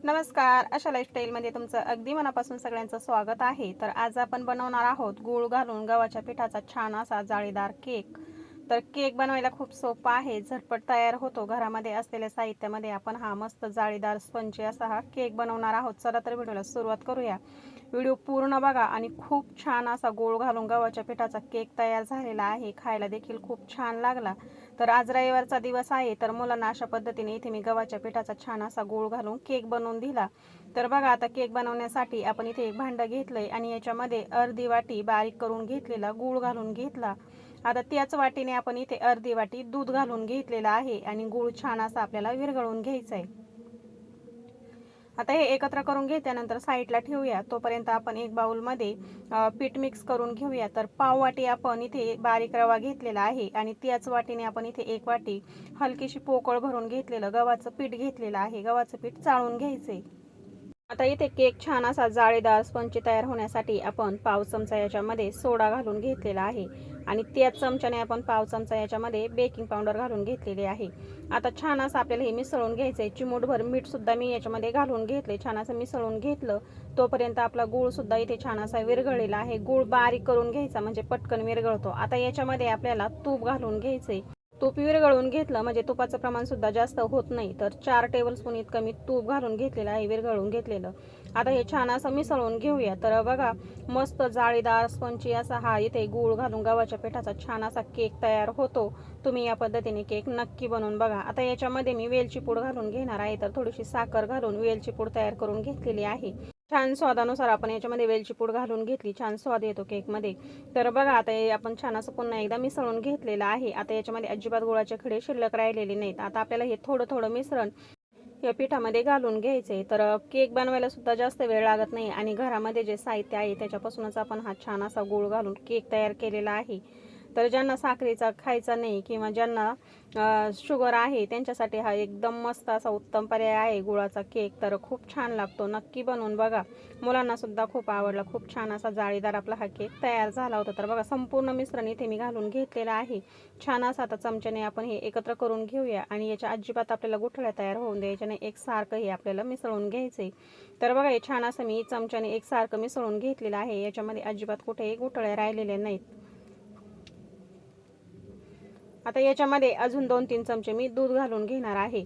नमस्कार. आशा लाईफस्टाईलमध्ये तुमचं अगदी मनापासून सगळ्यांचं स्वागत आहे. तर आज आपण बनवणार आहोत गूळ घालून गव्हाच्या पिठाचा छान असा जाळीदार केक. तर केक बनवायला खूप सोपा आहे, झटपट तयार होतो. घरामध्ये असलेल्या साहित्यामध्ये आपण हा मस्त जाळीदार स्पंजी असा हा केक बनवणार आहोत. चला तर व्हिडिओला सुरुवात करूया. व्हिडिओ पूर्ण बघा आणि खूप छान असा गूळ घालून गव्हाच्या पिठाचा केक तयार झालेला आहे. खायला देखील खूप छान लागला. तर आज रविवारचा दिवस आहे, तर मुलांना अशा पद्धतीने इथे मी गव्हाच्या पिठाचा छान असा गूळ घालून केक बनवून दिला. तर बघा आता केक बनवण्यासाठी आपण इथे एक भांडं घेतलंय आणि याच्यामध्ये अर्धी वाटी बारीक करून घेतलेला गूळ घालून घेतला. आता त्याच वाटीने आपण इथे अर्धी वाटी दूध घालून घेतलेला आहे आणि गूळ छान असा आपल्याला विरघळून घ्यायचा आहे. आता हे एकत्र करून घेतल्यानंतर साईडला ठेवूया. तोपर्यंत आपण एक बाउलमध्ये पीठ मिक्स करून घेऊया. तर पाव वाटी आपण इथे बारीक रवा घेतलेला आहे आणि त्याच वाटीने आपण इथे एक वाटी हलकीशी पोकळ भरून घेतलेलं गव्हाचं पीठ घेतलेलं आहे. गव्हाचं पीठ चाळून घ्यायचे. आता इथे केक छान असा जाळीदार स्पंज तयार होण्यासाठी आपण पाव चमचा याच्यामध्ये सोडा घालून घेतलेला आहे आणि त्याच चमच्याने आपण पाव चमचा याच्यामध्ये बेकिंग पावडर घालून घेतलेले आहे. आता छान असं आपल्याला हे मिसळून घ्यायचं आहे. चिमूटभर मीठ सुद्धा मी याच्यामध्ये घालून घेतले. छान असं मिसळून घेतलं. तोपर्यंत आपला गूळ सुद्धा इथे छान असा विरघळलेला आहे. गूळ बारीक करून घ्यायचा म्हणजे पटकन विरघळतो. आता याच्यामध्ये आपल्याला तूप घालून घ्यायचे. तूप विरघळून घेतलं म्हणजे तुपाचं प्रमाण सुद्धा जास्त होत नाही. तर 4 टेबलस्पून इतकं मी तूप घालून घेतलेलं आहे, विरघळून घेतलेलं. आता हे छान असं मिसळून घेऊया. तर बघा मस्त जाळीदार स्पंजी असा हा इथे गूळ घालून गव्हाच्या पिठाचा छान असा केक तयार होतो. तुम्ही या पद्धतीने केक नक्की बनवून बघा. आता याच्यामध्ये मी वेलची पूड घालून घेणार आहे. तर थोडीशी साखर घालून वेलची पूड तयार करून घेतलेली आहे. छान स्वादानुसार आपण याच्यामध्ये वेलची पूड घालून घेतली. छान स्वाद येतो केकमध्ये. तर बघा आता हे आपण छान असं पुन्हा एकदा मिसळून घेतलेलं आहे. आता याच्यामध्ये अजिबात गुळाचे खडे शिल्लक राहिलेले नाहीत. आता आपल्याला हे थोडं थोडं मिश्रण या पिठामध्ये घालून घ्यायचे. तर केक बनवायला सुद्धा जास्त वेळ लागत नाही आणि घरामध्ये जे साहित्य आहे त्याच्यापासूनच आपण हा छान असा गूळ घालून केक तयार केलेला आहे. तर ज्यांना साखरेचा खायचा नाही किंवा ज्यांना शुगर आहे त्यांच्यासाठी हा एकदम मस्त असा उत्तम पर्याय आहे गुळाचा केक. तर खूप छान लागतो. नक्की बनवून बघा. मुलांना सुद्धा खूप आवडला. खूप छान असा जाळीदार आपला हा केक तयार झाला होता. तर बघा संपूर्ण मिश्रण इथे मी घालून घेतलेलं आहे. छान असा आता चमच्याने आपण हे एकत्र करून घेऊया आणि याच्या अजिबात आपल्याला गुठळ्या तयार होऊन द्यायच्या नाही. एकसारखं हे आपल्याला मिसळून घ्यायचे. तर बघा हे छान असं मी चमच्याने एकसारखं मिसळून घेतलेलं आहे. याच्यामध्ये अजिबात कुठेही गुठळ्या राहिलेल्या नाहीत. आता याच्यामध्ये अजून 2-3 चमचे मी दूध घालून घेणार आहे.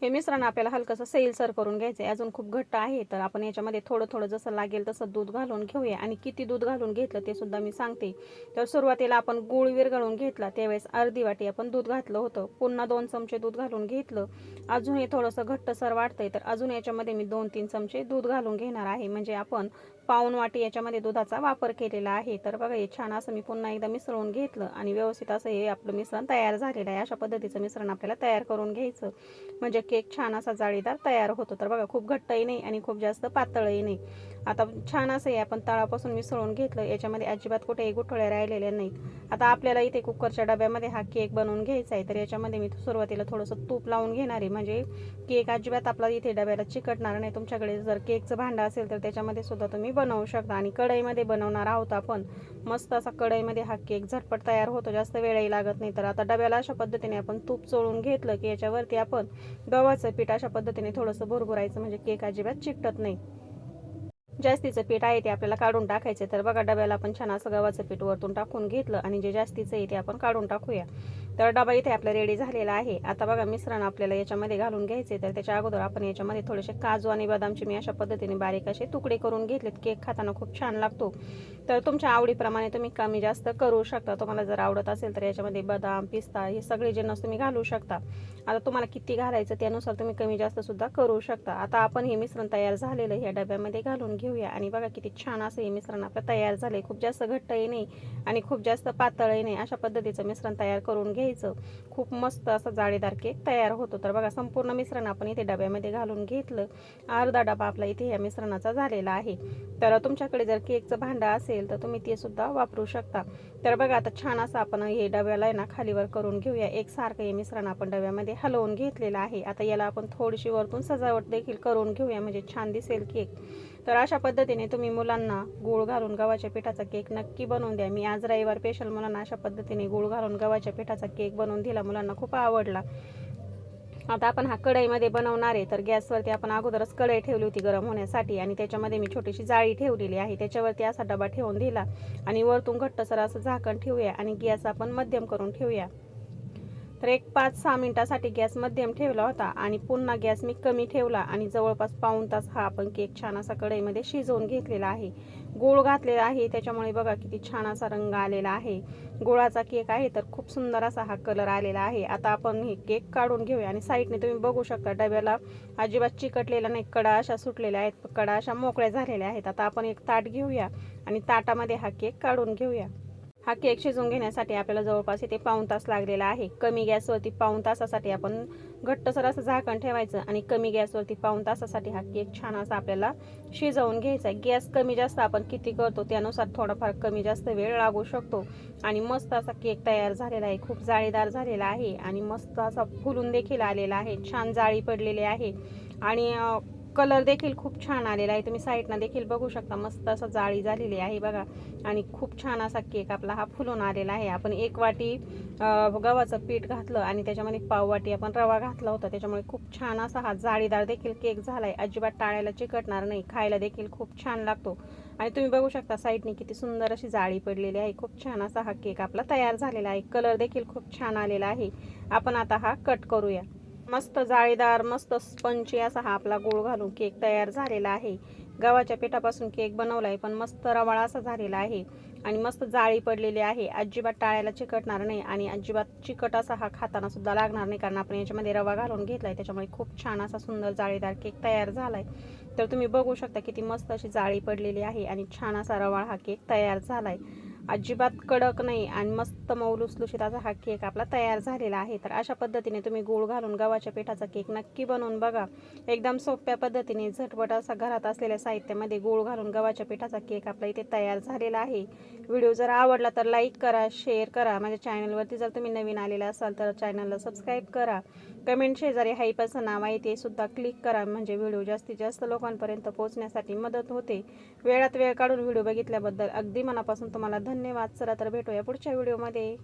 हे मिश्रण आपल्याला हलकंसं सैलसर करून घ्यायचं आहे. अजून खूप घट्ट आहे तर आपण याच्यामध्ये थोडं थोडं जसं लागेल तसं दूध घालून घेऊया आणि किती दूध घालून घेतलं ते सुद्धा मी सांगते. तर सुरुवातीला आपण गूळ विरघळून घेतला त्यावेळेस अर्धी वाटी आपण दूध घातलं होतं. पुन्हा 2 चमचे दूध घालून घेतलं. अजून हे थोडंसं घट्टसर वाटतंय तर अजून याच्यामध्ये मी 2-3 चमचे दूध घालून घेणार आहे. म्हणजे आपण पाऊण वाटी याच्यामध्ये दुधाचा वापर केलेला आहे. तर बघा हे छान असं मी पुन्हा एकदा मिसळून घेतलं आणि व्यवस्थित असं हे आपलं मिश्रण तयार झालेलं आहे. अशा पद्धतीचं मिश्रण आपल्याला तयार करून घ्यायचं म्हणजे केक छान असा जाळीदार तयार होतो. तर बघा खूप घट्टही नाही आणि खूप जास्त पातळही नाही. आता छान असं हे आपण तळापासून मिसळून घेतलं. याच्यामध्ये अजिबात कुठेही गुठळ्या राहिलेल्या नाहीत. आता आपल्याला इथे कुकरच्या डब्यामध्ये हा केक बनवून घ्यायचा आहे. तर याच्यामध्ये मी सुरुवातीला थोडंसं तूप लावून घेणार आहे म्हणजे केक अजिबात आपला इथे डब्याला चिकटणार नाही. तुमच्याकडे जर केकचं भांडं असेल तर त्याच्यामध्ये सुद्धा तुम्ही बनवू शकता आणि कढईमध्ये बनवणार आहोत आपण. मस्त असा कढईमध्ये हा केक झटपट तयार होतो. जास्त वेळही लागत नाही. तर आता डब्याला अशा पद्धतीने आपण तूप चोळून घेतलं की याच्यावरती आपण गव्हाचं पीठ अशा पद्धतीने थोडंसं भुरभुरायचं म्हणजे केक अजिबात चिकटत नाही. जास्तीचं पीठ आहे ते आपल्याला काढून टाकायचे. तर बघा डब्याला आपण छान असं गव्हाचं पीठ वरतून टाकून घेतलं आणि जे जास्तीचं आहे ते आपण काढून टाकूया. तर डबा इथे आपला रेडी झालेला आहे. आता बघा मिश्रण आपल्याला याच्यामध्ये घालून घ्यायचे. तर त्याच्या अगोदर आपण याच्यामध्ये थोडेसे काजू आणि बदामचे मी अशा पद्धतीने बारीक असे तुकडे करून घेतलेत. केक खाताना खूप छान लागतो. तर तुमच्या आवडीप्रमाणे तुम्ही कमी जास्त करू शकता. तुम्हाला जर आवडत असेल तर याच्यामध्ये बदाम पिस्ता हे सगळे जिन्नस तुम्ही घालू शकता. आता तुम्हाला किती घालायचं त्यानुसार तुम्ही कमी जास्त सुद्धा करू शकता. आता आपण हे मिश्रण तयार झालेलं ह्या डब्यामध्ये घालून घेऊया आणि बघा किती छान असं हे मिश्रण आपलं तयार झालंय. खूप जास्त घट्टही नाही आणि खूप जास्त पातळही नाही. अशा पद्धतीचं मिश्रण तयार करून घ्यायचं. खूप मस्त असं जाळीदार केक तयार होतो. तर बघा संपूर्ण मिश्रण आपण इथे डब्यामध्ये घालून घेतलं. अर्धा डबा आपला इथे या मिश्रणाचा झालेला आहे. तर तुमच्याकडे जर केकचं भांडं असेल तर तुम्ही ते सुद्धा वापरू शकता. तर बघा आता छान असं आपण हे डब्याला आहे ना खालीवर करून घेऊया. एकसारखं हे मिश्रण आपण डब्यामध्ये हलवून घेतलेलं आहे. आता याला आपण थोडीशी वरतून सजावट देखील करून घेऊया म्हणजे छान दिसेल केक. तर अशा पद्धतीने तुम्ही मुलांना गूळ घालून गव्हाच्या पिठाचा केक नक्की बनवून द्या. मी आज रविवार स्पेशल मुलांना अशा पद्धतीने गूळ घालून गव्हाच्या पिठाचा केक बनवून दिला. मुलांना खूप आवडला. आता आपण हा कढईमध्ये बनवणार आहे, तर गॅसवरती आपण अगोदरच कढई ठेवली होती गरम होण्यासाठी आणि त्याच्यामध्ये मी छोटीशी जाळी ठेवलेली आहे. त्याच्यावरती असा डबा ठेवून दिला आणि वरतून घट्टसर असं झाकण ठेवूया आणि गॅस आपण मध्यम करून ठेवूया. तर एक 5-6 मिनिटासाठी गॅस मध्यम ठेवला होता आणि पुन्हा गॅस मी कमी ठेवला आणि जवळपास पाऊण तास हा आपण केक छान असा कढईमध्ये शिजवून घेतलेला आहे. गूळ घातलेला आहे, त्याच्यामुळे बघा किती छान असा रंग आलेला आहे. गुळाचा केक आहे तर खूप सुंदर असा हा कलर आलेला आहे. आता आपण हे केक काढून घेऊया आणि साईडने तुम्ही बघू शकता डब्याला अजिबात चिकटलेला नाही, कडा अशा सुटलेल्या आहेत, कडा अशा मोकळ्या झालेल्या आहेत. आता आपण एक ताट घेऊया आणि ताटामध्ये हा केक काढून घेऊया. हा केक शिजवून घेण्यासाठी आपल्याला जवळपास इथे पाऊण तास लागलेला आहे. कमी गॅसवरती पाऊण तासासाठी आपण घट्टसर असं झाकण ठेवायचं आणि कमी गॅसवरती पाऊण तासासाठी हा केक छान असा आपल्याला शिजवून घ्यायचा आहे. गॅस कमी जास्त आपण किती करतो त्यानुसार थोडाफार कमी जास्त वेळ लागू शकतो. आणि मस्त असा केक तयार झालेला आहे, खूप जाळीदार झालेला आहे आणि मस्त असा फुलून देखील आलेला आहे, छान जाळी पडलेली आहे आणि कलर देखील खूप छान आलेला आहे. तुम्ही साईडनं देखील बघू शकता, मस्त असं जाळी झालेली आहे बघा आणि खूप छान असा केक आपला हा फुलून आलेला आहे. आपण 1 वाटी गव्हाचं पीठ घातलं आणि त्याच्यामध्ये पाव वाटी आपण रवा घातला होता, त्याच्यामुळे खूप छान असा हा जाळीदार देखील केक झाला आहे. अजिबात टाळायला चिकटणार नाही, खायला देखील खूप छान लागतो. आणि तुम्ही बघू शकता साईडने किती सुंदर अशी जाळी पडलेली आहे. खूप छान असा हा केक आपला तयार झालेला आहे. कलर देखील खूप छान आलेला आहे. आपण आता हा कट करूया. मस्त जाळीदार, मस्त स्पंची असा हा आपला गूळ घालून केक तयार झालेला आहे. गव्हाच्या पिठापासून केक बनवलाय पण मस्त रवाळा असा झालेला आहे आणि मस्त जाळी पडलेली आहे. अजिबात टाळायला चिकटणार नाही आणि अजिबात चिकट असा हा खाताना सुद्धा लागणार नाही, कारण आपण याच्यामध्ये रवा घालून घेतलाय, त्याच्यामुळे खूप छान असा सुंदर जाळीदार केक तयार झालाय. तर तुम्ही बघू शकता किती मस्त अशी जाळी पडलेली आहे आणि छान असा रवाळ हा केक तयार झालाय. अजिबात कडक नाही आणि मस्त मऊ लुसलुशीत असा हा केक आपला तयार झालेला आहे. तर अशा पद्धतीने तुम्ही गूळ घालून गव्हाच्या पिठाचा केक नक्की बनवून बघा. एकदम सोप्या पद्धतीने झटपट असा घरात असलेल्या साहित्यामध्ये गूळ घालून गव्हाच्या पिठाचा केक आपला इथे तयार झालेला आहे. व्हिडिओ जर आवडला तर लाईक करा, शेअर करा. माझ्या चॅनलवरती जर तुम्ही नवीन आलेला असाल तर चॅनलला सबस्क्राईब करा. कमेंट शेजारी हाईपाचं नाव आहे ते सुद्धा क्लिक करा, म्हणजे व्हिडिओ जास्तीत जास्त लोकांपर्यंत पोहोचण्यासाठी मदत होते. वेळात वेळ काढून व्हिडिओ बघितल्याबद्दल अगदी मनापासून तुम्हाला धन्यवाद. चला तर भेटूया पुढच्या व्हिडिओमध्ये.